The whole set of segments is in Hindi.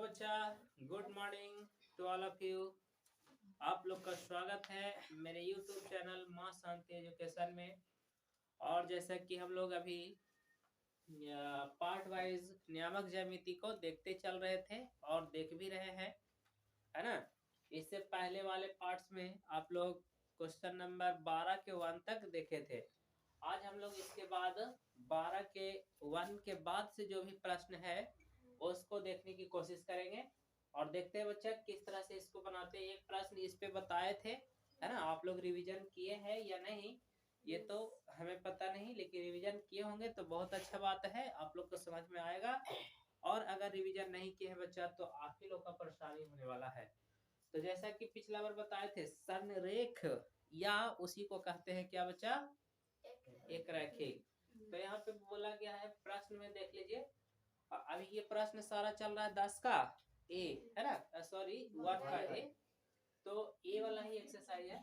बच्चा, good morning to all of you. आप लोग का स्वागत है मेरे YouTube चैनल माँ शांति एजुकेशन में। और जैसा कि हम लोग अभी पार्ट वाइज नियामक ज्यामिति को देखते चल रहे थे और देख भी रहे हैं, है ना। इससे पहले वाले पार्ट्स में आप लोग क्वेश्चन नंबर 12 के 1 तक देखे थे। आज हम लोग इसके बाद 12 के 1 के बाद से जो भी प्रश्न है उसको देखने की कोशिश करेंगे और देखते हैं बच्चा किस तरह से इसको बनाते हैं। एक प्रश्न इस पे बताए थे, है ना। आप लोग रिवीजन किए हैं या नहीं ये तो हमें पता नहीं, लेकिन रिवीजन किए होंगे तो बहुत अच्छा बात है, आप लोग को समझ में आएगा। और अगर रिवीजन नहीं किए हैं बच्चा तो आप ही लोग का परेशानी होने वाला है। तो जैसा कि पिछला बार बताए थे, संरेख या उसी को कहते हैं क्या बच्चा, एक रैखिक। तो यहाँ पे बोला गया है प्रश्न में, देख लीजिए। अभी ये प्रश्न सारा चल रहा है 10 का ए, है ना, सॉरी 1 का ए। तो ए वाला ही एक्सरसाइज है।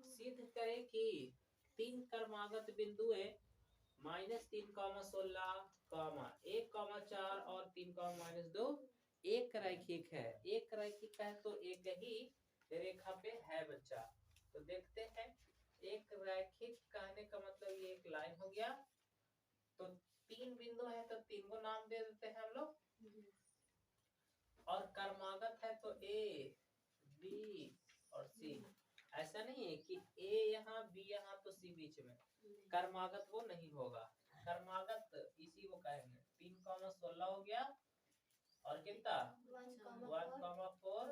सिद्ध करें कि 3 क्रमागत बिंदुएं -3, 16, 1, 4 और 3, -2 एक रैखिक है। एक रैखिक है तो एक ही रेखा पे है बच्चा। तो देखते हैं, एक रैखिक कहने का मतलब ये एक लाइन हो गया। तो 3 बिंदु है तो 3 को नाम दे देते हैं हम लोग। और क्रमागत है तो ए, बी और सी। ऐसा नहीं है कि ए यहाँ बी यहाँ तो सी बीच में, क्रमागत वो नहीं होगा। क्रमागत इसी को कहेंगे। 3, 16 हो गया और कितना 1, 4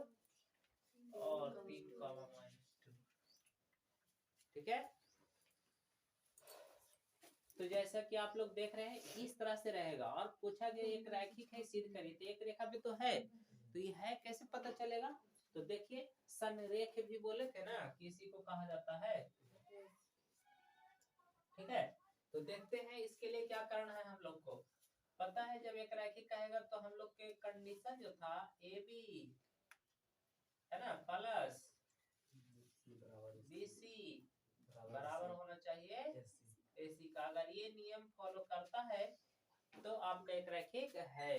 और 3, -2। ठीक है। तो जैसा कि आप लोग देख रहे हैं इस तरह से रहेगा। और पूछा गया एक रैखिक है, सिद्ध करिए। तो एक रेखा पे तो है, तो ये है कैसे पता चलेगा। तो देखिए, संरेख भी बोले थे ना, किसी को कहा जाता है। ठीक है। तो देखते हैं इसके लिए क्या करना है। हम लोग को पता है जब एक रैखिक कहेगा तो हम लोग के कंडीशन जो था ए बी, है ना, प्लस बी सी बराबर होना चाहिए एसी का। अगर ये नियम फॉलो करता है तो आपका एक रैखिक है।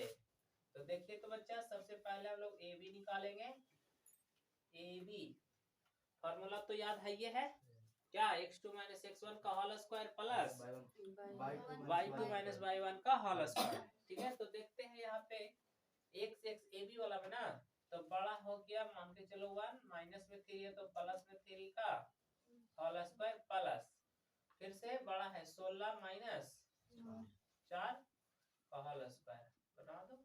तो देखिए तो बच्चा, सबसे पहले हम लोग ए बी निकालेंगे। ए बी फॉर्मूला तो याद है, ये है क्या, x2 - x1 का whole square plus y2 - y1 का होल स्क्वायर। ठीक है। तो देखते हैं यहाँ पे x ए बी वाला में ना, तो बड़ा हो गया, मान के चलो 1, माइनस में 3 है तो प्लस में 3 का होल स्क्वायर प्लस, फिर से बड़ा है 16 - 4 का होल स्क्वायर। बना दो।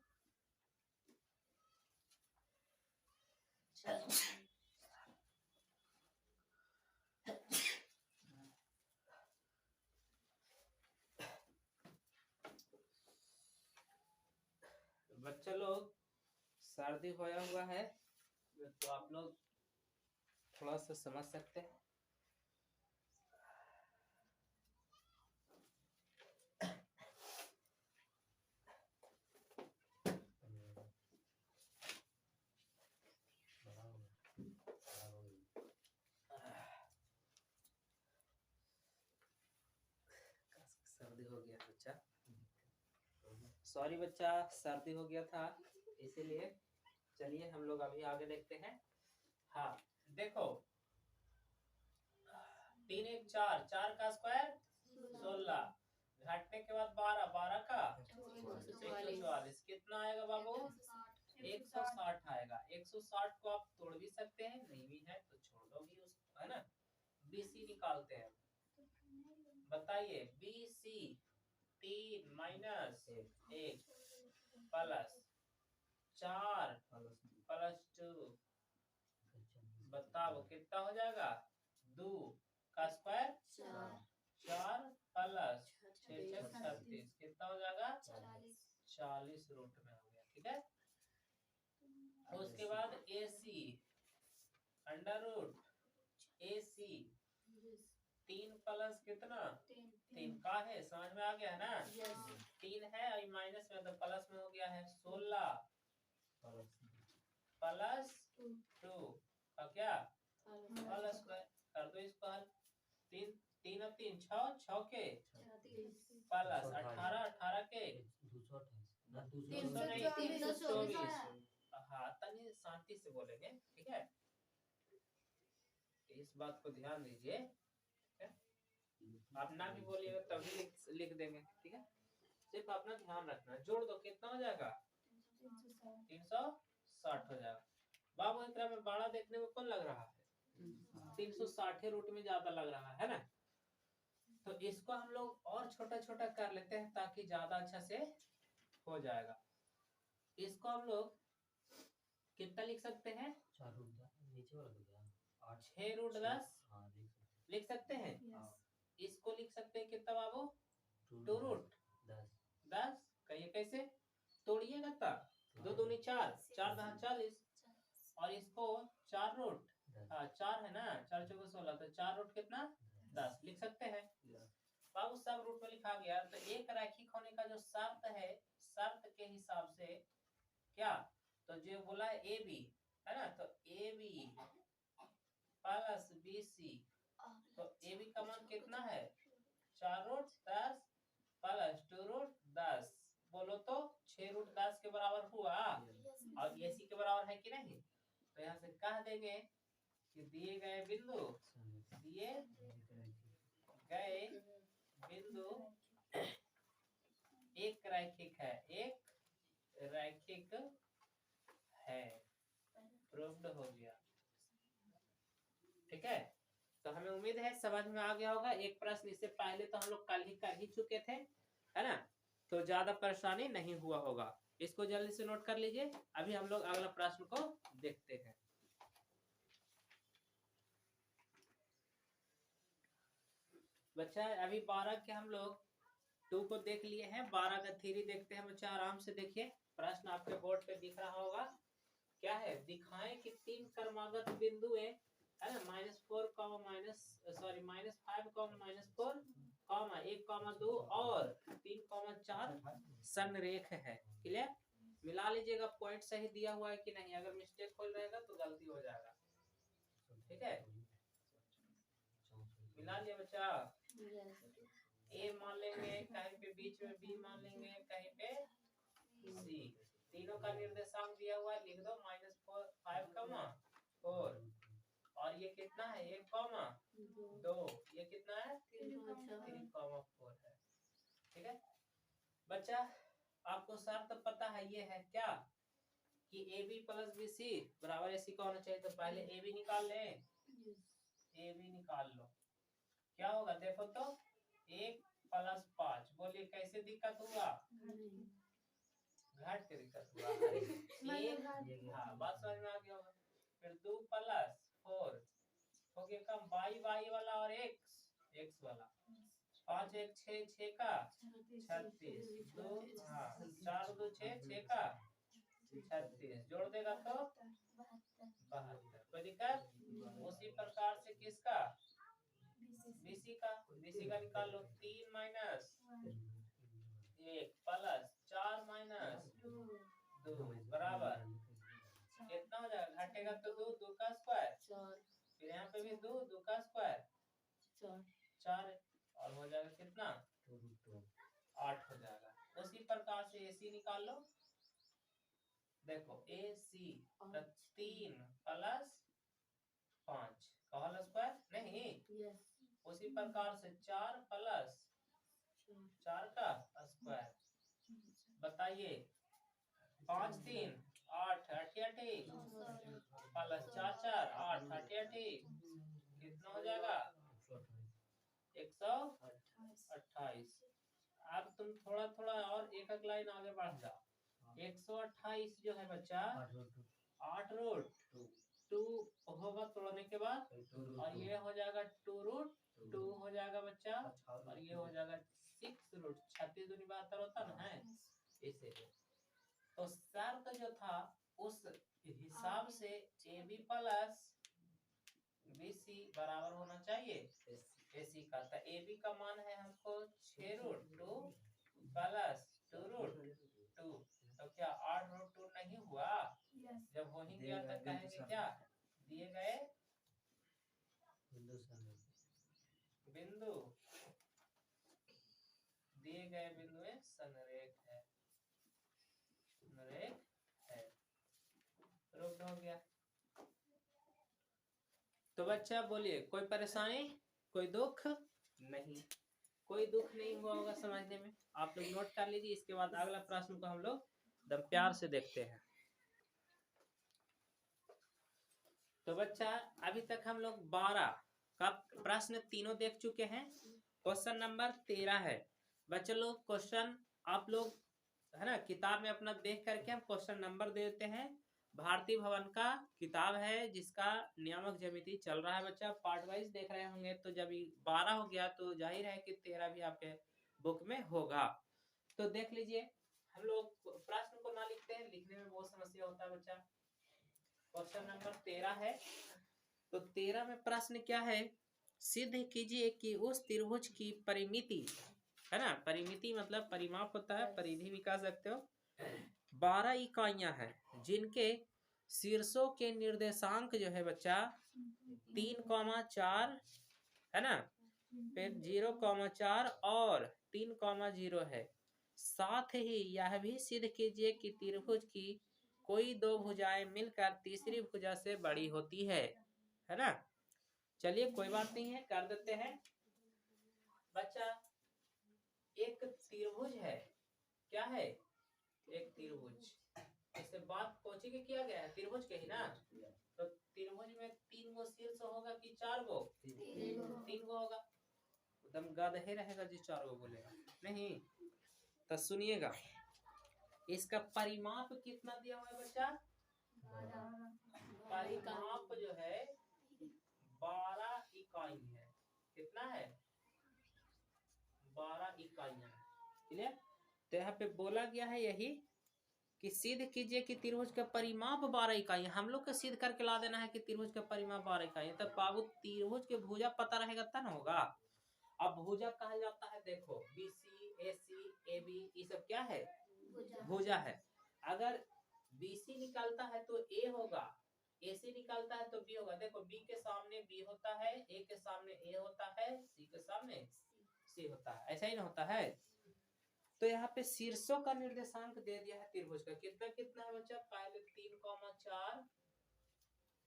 बच्चा लोग सर्दी होया हुआ है तो आप लोग थोड़ा सा समझ सकते हैं। सर्दी हो गया बच्चा, सॉरी बच्चा, सर्दी हो गया था इसीलिए। चलिए हम लोग अभी आगे देखते हैं। हाँ देखो, 3 1 4, 4 का स्क्वायर 16, घटने के बाद 12, 12 का 144, कितना आएगा बाबू, 160 आएगा। 160 को आप तोड़ भी सकते हैं, नहीं भी है तो छोड़ दो भी उसको, है ना। बीसी निकालते हैं। बताइए बीसी 3 - 1 प्लस 4 प्लस 2, बताओ कितना हो जाएगा, 2 का स्क्वायर 4 प्लस 6 36, कितना हो जाएगा 40 रूट में हो गया। ठीक है। उसके बाद AC under root AC 3 plus कितना 3 का है, समझ में आ गया है ना। 3 है और माइनस में तो प्लस में हो गया है, 16 प्लस 2 का क्या होल स्क्वायर। कर दो इसको हल। 3 3 और 3 6, 6 के प्लस 18, 18 के 324। हाँ शांति से बोलेंगे, ठीक है, इस बात को ध्यान दीजिए, ठीक है, आप ना भी बोलिएगा तभी लिख देंगे, ठीक है, सिर्फ अपना ध्यान रखना। जोड़ दो, कितना हो जाएगा 360 हो जाएगा। बाबू एकरा में बड़ा देखने में कौन लग रहा है, 360 रूट में ज्यादा लग रहा है ना, तो इसको हम लोग और छोटा छोटा कर लेते हैं ताकि ज्यादा अच्छा से हो जाएगा। इसको हम लोग कितना लिख सकते हैं, 6√10 लिख सकते हैं। इसको लिख सकते हैं कितना बाबू, 2√10। कहिए कैसे तोड़िएगा तब, 2 दूनी 4, 4 दहा 40, और इसको 4√4 है ना, 4 चौके 16, तो 4 कितना 10 लिख सकते हैं। बाबू सब रूट में लिखा गया। तो एक रैखिक होने का जो शर्त है, शर्त के हिसाब से क्या, तो जो बोला है ए बी है ना, तो A B plus B C, तो ए बी का मान कितना है 4√10 प्लस 2√10, बोलो तो 6√10 के बराबर हुआ, और ए सी के बराबर है कि नहीं। तो यहाँ से कह देंगे कि दिए गए बिंदु एक रैखिक है, एक रैखिक है, प्रूव्ड हो गया, ठीक है। तो हमें उम्मीद है समझ में आ गया होगा। एक प्रश्न इससे पहले तो हम लोग कल ही कर ही चुके थे, है ना, तो ज्यादा परेशानी नहीं हुआ होगा। इसको जल्दी से नोट कर लीजिए। अभी हम लोग अगला प्रश्न को देखते हैं। बच्चा अभी 12 के हम लोग 2 को देख लिए हैं, 12 का 3 देखते हैं बच्चा, आराम से देखिए। प्रश्न आपके बोर्ड पे दिख रहा होगा, क्या है, दिखाएं कि 3 क्रमागत बिंदु है ना, -4, -5, -4, 1, 2 और 3, 4 संरेख है। क्लियर, मिला लीजिएगा, पॉइंट सही दिया हुआ है कि नहीं, अगर मिस्टेक हो रहेगा तो गलती हो जाएगा, ठीक है। मिला लिया बच्चा, ए मान लेंगे, कहीं पे बीच में बी मान लेंगे, कहीं पे सी, तीनों का निर्देशांक दिया हुआ है, लिख दो -5, 4, और ये कितना है 1, 2, ये कितना है 3, 4 है, ठीक है बच्चा। आपको शर्त पता है, ये है क्या कि A B plus B C बराबर ए सी का होना चाहिए। तो पहले ए बी निकाल ले, ए बी निकाल लो, क्या होगा देखो तो 1 + 5, बोलिए कैसे दिक्कत हुआ, घाट के दिक्कत हुआ, हाँ बात समझ में आ गया होगा। फिर 2 + 4 हो गया कम, बाई वाला और x वाला, 5 1 6, 6 का 36, 2 हाँ 4 2 6, 6 का 36, जोड़ देगा तो 72, कोई दिक्कत। उसी प्रकार से किसका, बीसी का निकाल लो, 3 - 1 प्लस 4 - 2 बराबर कितना हो जाएगा, घटेगा तो 2, 2 का स्क्वायर, फिर यहाँ पे भी 2, 2 का स्क्वायर 4, और हो जाएगा कितना 8 हो जाएगा। उसी प्रकार से AC निकाल लो, देखो AC 3 + 5 का होल स्क्वायर नहीं, उसी प्रकार से 4 + 4 का स्क्वायर, बताइए 5 3 8 88 + 4 4 8 88, कितना हो जाएगा 128। अब तुम थोड़ा थोड़ा और एक लाइन आगे बढ़ जाओ, 128 जो है बच्चा 8√2 होगा तोड़ने के बाद, और ये हो जाएगा 2√2 हो जाएगा बच्चा, और ये हो जाएगा 6√36 दूनी 72 होता ना है इसे। तो शर्त जो था उस हिसाब से AB प्लस BC बराबर होना चाहिए AC का। तो AB का मान है हमको 6√2 प्लस 2√2, तो क्या 8√2 नहीं हुआ, जब हो ही गया तो कहेंगे क्या, दिए गए बिंदु में संरेख है, प्रूव्ड हो गया। तो बच्चा बोलिए, कोई परेशानी, कोई दुख नहीं, कोई दुख नहीं हुआ होगा समझने में। आप लोग नोट कर लीजिए। इसके बाद अगला प्रश्न को हम लोग एकदम प्यार से देखते हैं। तो बच्चा अभी तक हम लोग 12 का प्रश्न तीनों देख चुके हैं। क्वेश्चन नंबर 13 है बच्चों लोग। क्वेश्चन आप लोग है ना किताब में अपना देख करके हम क्वेश्चन नंबर दे देते हैं। भारतीय भवन का किताब है जिसका नियामक ज्यामिति चल रहा है बच्चा। पार्ट वाइज देख रहे होंगे। तो जब 12 हो गया तो जाहिर है कि 13 भी आपके बुक में होगा। तो देख लीजिए। हम लोग प्रश्न को ना लिखते हैं, लिखने में बहुत समस्या होता है बच्चा। क्वेश्चन नंबर 13 है। तो 13 में प्रश्न क्या है? सिद्ध कीजिए कि उस त्रिभुज की परिमिति, है ना, परिमिति मतलब परिमाप होता है, परिधि भी कह सकते हो, 12 इकाइयां हैं जिनके शीर्षों के निर्देशांक जो है बच्चा 3,4 है ना, फिर 0,4 और 3,0 है। साथ ही यह भी सिद्ध कीजिए कि त्रिभुज की कोई दो भुजाएं मिलकर तीसरी भुजा से बड़ी होती है ना। चलिए कोई बात नहीं है, कर देते हैं बच्चा। एक त्रिभुज है, क्या है? एक त्रिभुज। इससे बात कोची के किया गया है, त्रिभुज के ही ना। तो त्रिभुज में 3 गो शीर्ष होगा कि 4 गो? 3 गो होगा। एकदम गधे रहेगा जी 4 गो बोलेगा नहीं। तो सुनिएगा, इसका परिमाप कितना दिया हुआ है बच्चा? परिमाप जो है 12 इकाई है। कितना है? 12 इकाइयां। क्लियर? तो यहाँ पे बोला गया है यही कि सिद्ध कीजिए कि त्रिभुज का परिमाप 12 इकाई। हम लोग को सिद्ध करके ला देना है कि त्रिभुज का परिमाप 12 इकाई। तब बाबू त्रिभुज के भुजा पता रहेगा तब ना होगा। अब भुजा कहा जाता है, देखो बीसी, एसी, एबी, ये सब क्या है? भुजा है। अगर बीसी निकालता है तो ए होगा, एसी निकालता है तो बी होगा। देखो बी के सामने बी होता है, ए के सामने ए होता है, सी के सामने सी होता है, ऐसा ही ना होता है। तो यहाँ पे शीर्षों का निर्देशांक दे दिया है त्रिभुज का। कितना कितना है बच्चा? पहले 3,4,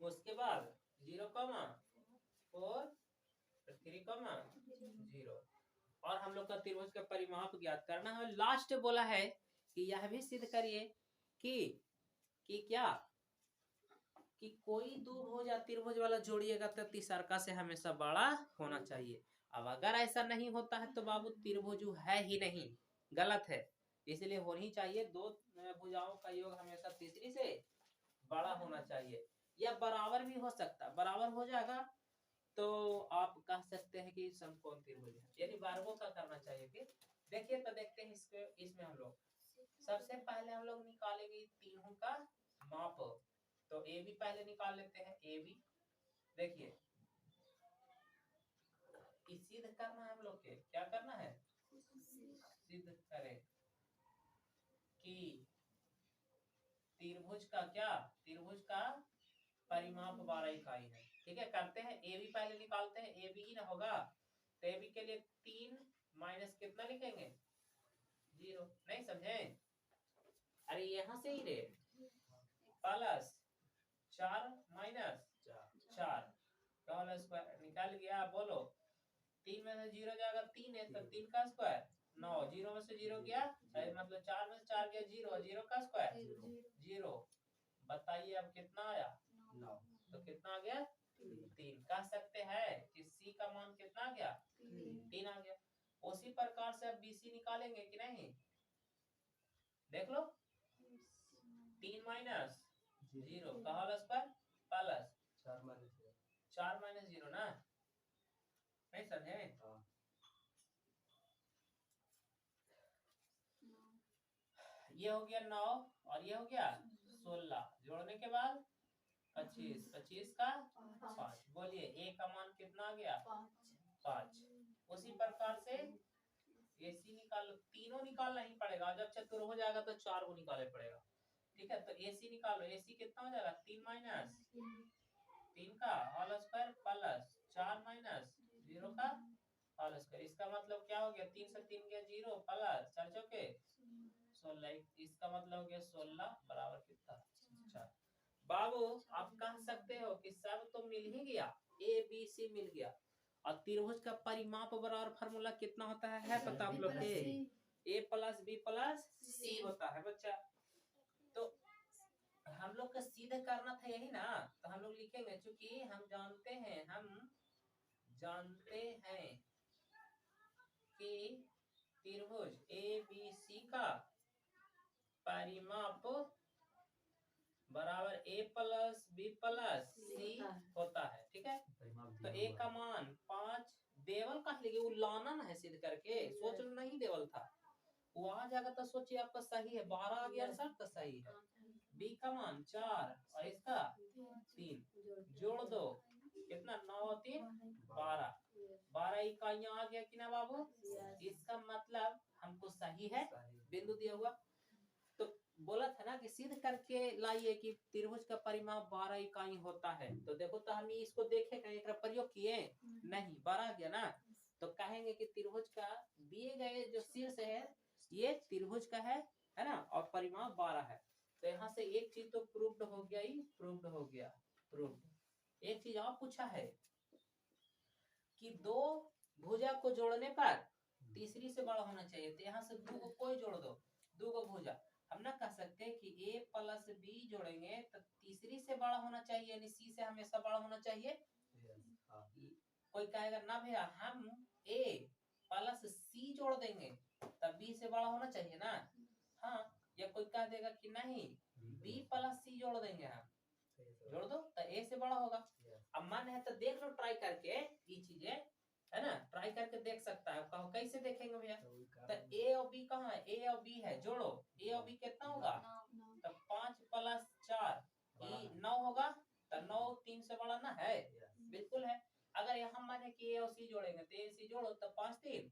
उसके बाद 0,4, 3,0 और हम लोग का त्रिभुज का परिमाप ज्ञात करना है। लास्ट बोला है कि यह भी सिद्ध करिए कि क्या, कि कोई दो भुज या त्रिभुज वाला जोड़िएगा तो तीसरका से हमेशा बड़ा होना चाहिए। अब अगर ऐसा नहीं होता है तो बाबू त्रिभुज है ही नहीं, गलत है। इसलिए होनी चाहिए दो भुजाओं का योग हमेशा तीसरी से बड़ा होना चाहिए, या बराबर भी हो सकता है। बराबर हो जाएगा तो आप कह सकते हैं कि समकोण त्रिभुज है, यानी वर्गों का करना चाहिए। फिर देखिए तो देखते हैं इसके, इसमें हम लोग सबसे पहले हम लोग निकालेंगे तीनों का माप। तो ए बी पहले निकाल लेते हैं। ए बी देखिए, सिद्ध करना है हम लोग के, क्या करना है? सिद्ध करें कि त्रिभुज का क्या, त्रिभुज का परिमाप 12 इकाई है। ठीक है, करते हैं। ए बी पहले निकालते हैं, ए बी ही ना होगा। तो ए बी के लिए 3 माइनस कितना लिखेंगे? 0। नहीं समझे? अरे यहां से ही रे, प्लस 4 माइनस 4 का होल स्क्वायर निकाल गया। बोलो 3 में से 0 जाएगा 3 है, तो 3 का स्क्वायर 9। 0 में से 0 गया, मतलब 4 में से 4 गया 0, 0 का स्क्वायर 0। बताइए अब कितना आया? 9। तो कितना आ गया? 3। कह सकते हैं कि सी का मान कितना आ गया? 3 आ गया। उसी प्रकार से अब बीसी निकालेंगे कि नहीं? देख लो, 3 माइनस 0 का होल स्क्वायर प्लस 4 माइनस 0 ना। नहीं समझे? ये हो गया 9 और ये हो गया 16। जोड़ने के बाद 25, 25 का 5। बोलिए ए का मान कितना आ गया? 5। उसी प्रकार से एसी निकाल, तीनों निकालना ही पड़ेगा। जब चतुर हो जाएगा तो 4 को निकालना पड़ेगा। ठीक है, तो एसी निकालो। एसी कितना हो जाएगा? 3 माइनस 3 का होल स्क्वायर प्लस 4 माइनस 0 का होल स्क्वायर। इसका मतलब क्या हो गया? 3 से 3 गया 0 प्लस 4 चौके 16। इसका मतलब हो गया 16 बराबर कितना? 4। बाबू आप कह सकते हो कि सब तो मिल ही गया, ए बी सी मिल गया, और त्रिभुज का परिमाप बराबर फार्मूला कितना होता है पता आप लोग के? ए प्लस बी प्लस सी होता है बच्चा। तो हम लोग का सीधे करना था यही ना, तो हम लोग लिखेंगे, चूंकि हम जानते हैं कि त्रिभुज ए बी सी का परिमाप बराबर ए प्लस बी प्लस सी होता है, ठीक है। तो ए का मान 5, देवल कह लीजिए, वो लाना ना है सिद्ध करके, सोच लो नहीं देवल था, वो आ जाएगा तो सोचिए आपका सही है, 12 आ गया सर तो सही है। बी का मान 4 और इसका 3, जोड़ दो कितना, 9 और 3 12, 12 इकाइयां आ गया कि ना बाबू, इसका मतलब हमको सही है, बिंदु दिया हुआ। तो बोला था ना कि सिद्ध करके लाइए कि त्रिभुज का परिमाप 12 इकाई होता है। तो देखो, तो हम इसको देखेगा, एक प्रयोग किए नहीं, 12 गया ना, तो कहेंगे कि त्रिभुज का दिए गए जो शीर्ष है ये त्रिभुज का है ना, और परिमाप 12 है। तो यहाँ से एक चीज तो प्रूव्ड हो गया ही, प्रूव्ड हो गया, प्रूव्ड। एक चीज और पूछा है कि दो भुजा को जोड़ने पर तीसरी से बड़ा होना चाहिए, तो यहाँ से दो को कोई जोड़ दो, दो को भुजा, हम ना कह सकते हैं कि a प्लस बी जोड़ेंगे तो तीसरी से बड़ा होना चाहिए, यानी सी से हमेशा बड़ा होना चाहिए। कोई कहेगा ना भैया हम a प्लस सी जोड़ देंगे तब b से बड़ा होना चाहिए ना, हाँ। या कोई कह देगा कि नहीं b प्लस सी जोड़ देंगे, हम जोड़ दो तो a से बड़ा होगा। अब मन है तो देख लो ट्राई करके, ये चीजें है ना, ट्राई करके देख सकता है। कहो कैसे देखेंगे भैया, तो ए और बी कहाँ है, ए और बी है, जोड़ो, ए और बी कितना होगा, तो 5 प्लस 4 9 होगा, तो 9 3 से बड़ा ना है, बिल्कुल है। अगर यहाँ माने कि ए और सी जोड़ेंगे तो ए सी जोड़ो, तो 5 3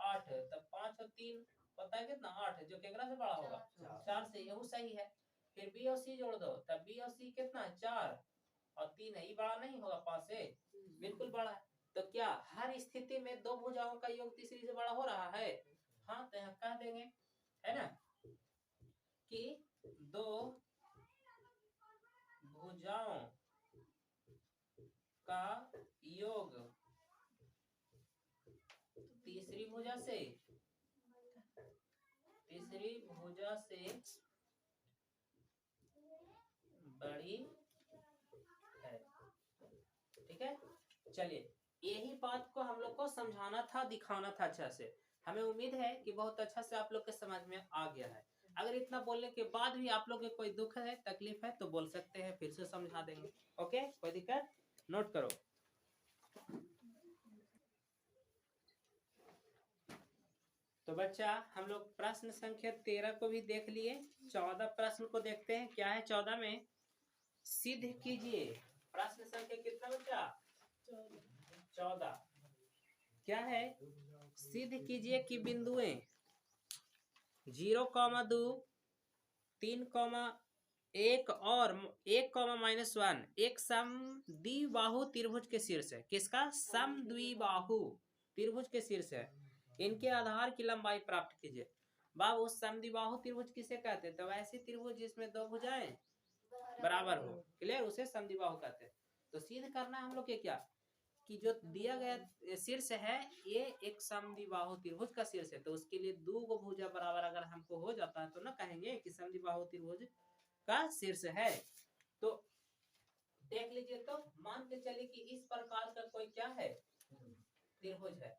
8, तो 5 और 3 पता है कितना, 8, जो केकरा से बड़ा होगा, 4 से, यही सही है। फिर बी और सी जोड़ दो, तब बी और सी कितना, 4 और 3 है, ये बड़ा नहीं होगा 5 से, बिल्कुल बड़ा है। तो क्या हर स्थिति में दो भुजाओं का योग तीसरी से बड़ा हो रहा है? हाँ, तो यहाँ कह देंगे है ना कि दो भुजाओं का योग तीसरी भुजा से बड़ी है, ठीक है। चलिए, यही बात को हम लोग को समझाना था, दिखाना था अच्छा से। हमें उम्मीद है कि बहुत अच्छा से आप लोग के समझ में आ गया है। अगर इतना बोलने के बाद भी आप लोग के कोई दुख है, तकलीफ है, तो बोल सकते हैं, फिर से समझा देंगे। ओके, कोई दिक्कत, नोट करो। तो बच्चा, हम लोग प्रश्न संख्या 13 को भी देख लिए, 14 प्रश्न को देखते हैं। क्या है 14 में, सिद्ध कीजिए। प्रश्न संख्या कितना बच्चा, 14। क्या है, सिद्ध कीजिए कि बिंदुएं 0,2 3,1 और 1,-1 एक समद्विबाहु त्रिभुज के शीर्ष है। किसका, समद्विबाहु त्रिभुज के शीर्ष है। इनके आधार की लंबाई प्राप्त कीजिए। बाबू, समद्विबाहु त्रिभुज किसे कहते हैं, तो ऐसी त्रिभुज जिसमें दो भुजाएं बराबर हो, क्लियर, उसे समद्विबाहु कहते हैं। तो सिद्ध करना हम लोग के क्या, कि जो दिया गया शीर्ष है ये एक समद्विबाहु त्रिभुज का शीर्ष है, तो उसके लिए दो गो भुजा बराबर अगर हमको हो जाता है तो ना कहेंगे कि समद्विबाहु त्रिभुज का शीर्ष है। तो देख लीजिए, तो मान के चलिए कि इस प्रकार का कोई क्या है, त्रिभुज है,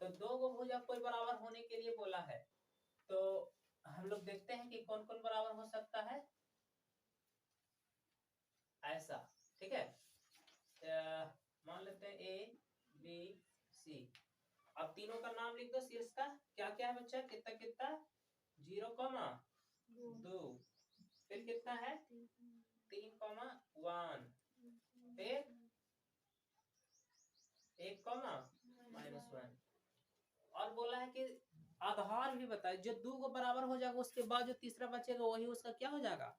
तो दो गो भुजा कोई बराबर होने के लिए बोला है। तो हम लोग देखते हैं कि कौन कौन बराबर हो सकता है, ऐसा, ठीक है। मान लेते हैं ए बी सी। अब तीनों का नाम लिख दो शीर्ष का, क्या क्या है बच्चा, कितना कितना, 0,2, फिर कितना है 3,1, फिर 1,-1। और बोला है कि आधार भी बताए, जो दो को बराबर हो जाएगा उसके बाद जो तीसरा बचेगा वही उसका क्या हो जाएगा,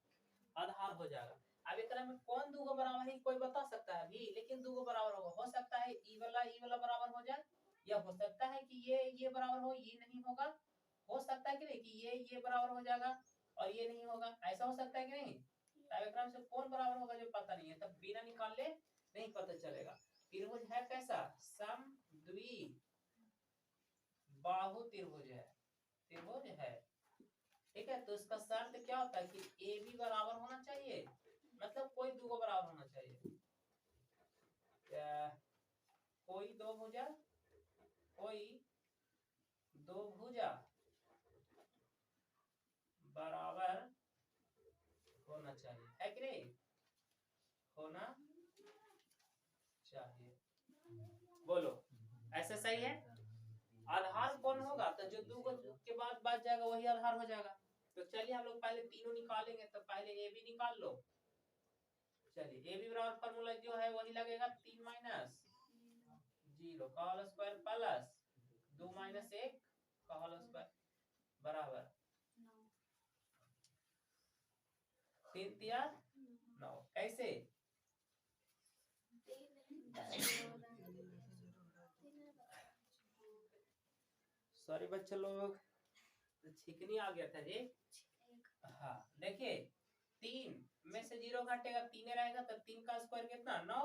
आधार हो जाएगा। अब एक में कौन दो को बराबर है कोई बता सकता है भी, लेकिन दो को बराबर होगा, हो सकता है ई वाला बराबर हो जाए, या हो सकता है कि ये बराबर हो, ये नहीं होगा, हो सकता है कि नहीं कि ये बराबर हो जाएगा और ये नहीं होगा, ऐसा हो सकता है कि नहीं, डायग्राम से कौन बराबर होगा जो पता नहीं है, तब बिना निकाले नहीं पता चलेगा। त्रिभुज है कैसा, समद्वि बाहु त्रिभुज है, त्रिभुज है, ठीक है। तो इसका शर्त क्या होता है कि ए बी बराबर होना चाहिए, मतलब कोई दो बराबर होना चाहिए। कोई दो भुजा, कोई दो भुजा बराबर होना चाहिए, है कि नहीं, होना चाहिए। बोलो ऐसा सही है। आधार कौन होगा, तो जो दो के बाद बच जाएगा वही आधार हो जाएगा। तो चलिए हम लोग पहले तीनों निकालेंगे, तो पहले ए बी निकाल लो। चलिए ए बी बराबर फॉर्मूला जो है वही लगेगा, 3 माइनस 0 का होल स्क्वायर प्लस 2 माइनस 1 का होल स्क्वायर बराबर 3 तिया 9। कैसे, सॉरी बच्चे लोग, छिकनी आ गया था जी। हाँ देखिए, 3 में से 0 घटेगा, 3 रहेगा, तो 3 का स्क्वायर कितना 9,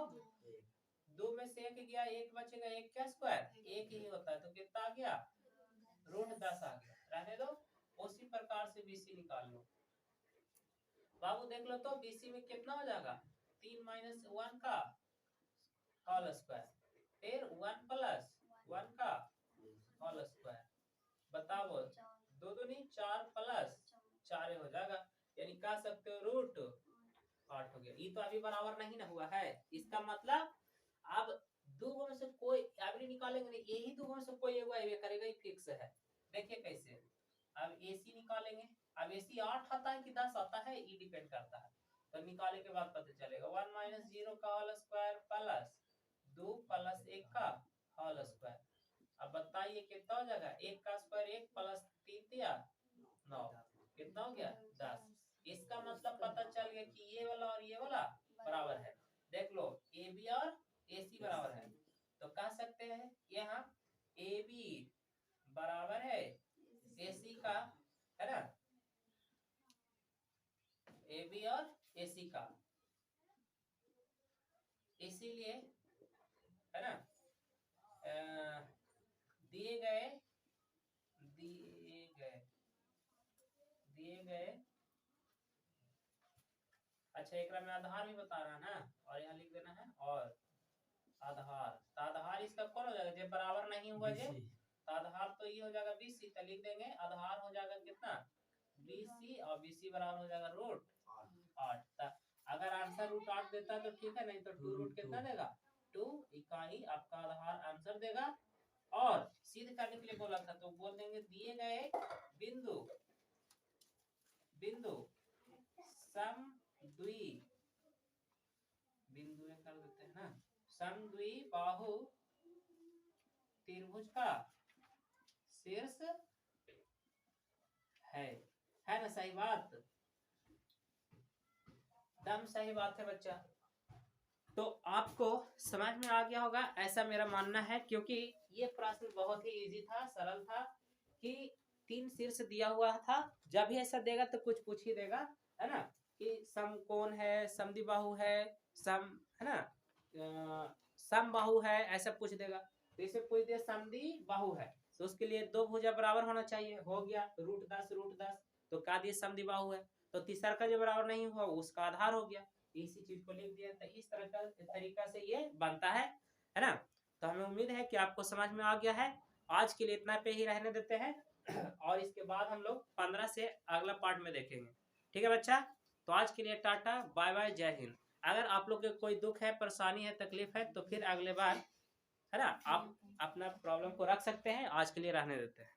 2 में से 1 गया, 1 बचेगा, 1 का स्क्वायर 1 ही होता है, तो कितना आ गया √10 आ गया। रहने दो, उसी प्रकार से बीसी निकाल लो। बाबू देख लो तो बीसी में कितना हो जाएगा, 3 माइनस 1 का होल स्क्वायर, फिर 1 प्लस 1 का होल स्क्वायर, बताओ 2 दूनी 4 प्लस 4 हो जाएगा, यानी कह सकते हो √8 हो गया। ये तो अभी बराबर नहीं ना हुआ है, इसका मतलब अब दो में से कोई एवरी निकालेंगे नहीं, यही दो में से कोई एक एवे करेगा, ये फिक्स है। देखिए कैसे, अब AC निकालेंगे, अब AC 8 आता है कि 10 आता है, ये डिपेंड करता है, तो निकालने के बाद पता चलेगा। 1 माइनस 0 का होल स्क्वायर प्लस 2 प्लस 1 का होल स्क्वायर। अब बताइए कितना हो जाएगा, 1 का स्क्वायर 1 प्लस 3 दिया 9, कितना हो गया 10। इसका मतलब पता चल गया कि ये वाला और ये वाला बराबर है। देख लो AB और AC बराबर है, तो कह सकते हैं यहाँ AB बराबर है AC का, है ना, AB और AC का, इसीलिए है ना दिए गए अच्छा, एक में आधार भी बता रहा है ना, और यहाँ लिख देना है और आधार, तो आधार इसका कौन हो जाएगा, जब बराबर नहीं हुआ जे, तो आधार तो ये हो जाएगा BC, तो लिख देंगे आधार हो जाएगा कितना BC, और BC बराबर हो जाएगा √8। अगर आंसर √8 देता है तो ठीक है, नहीं तो 2 रूट कितना देगा 2 इकाई आपका आधार आंसर देगा। और सिद्ध करने के लिए बोला था, तो बोल देंगे दिए गए बिंदु समद्वि, बिंदु कर देते हैं ना, समद्वि बाहु त्रिभुज का शीर्ष है ना, सही बात, दम सही बात है बच्चा। तो आपको समझ में आ गया होगा ऐसा मेरा मानना है, क्योंकि ये प्रश्न बहुत ही इजी था, सरल था, कि 3 शीर्ष दिया हुआ था, जब भी ऐसा देगा तो कुछ पूछ ही देगा, है ना, कि समकोण है, समद्विबाहु है, सम, है ना, समबाहु है, ऐसा पूछ देगा। तो इसे पूछ दिया समद्विबाहु है, तो उसके लिए दो भुजा बराबर होना चाहिए, हो गया √10, तो कहा दिया समद्विबाहु है, तो तीसरा का जो बराबर नहीं हुआ उसका आधार हो गया, इसी चीज को लिख दिया। तो इस तरह का तरीका से ये बनता है ना। तो हमें उम्मीद है कि आपको समझ में आ गया है। आज के लिए इतना पे ही रहने देते हैं, और इसके बाद हम लोग 15 से अगला पार्ट में देखेंगे, ठीक है बच्चा। तो आज के लिए टाटा बाय बाय, जय हिंद। अगर आप लोग के कोई दुख है, परेशानी है, तकलीफ है, तो फिर अगले बार, है ना, आप अपना प्रॉब्लम को रख सकते हैं, आज के लिए रहने देते हैं।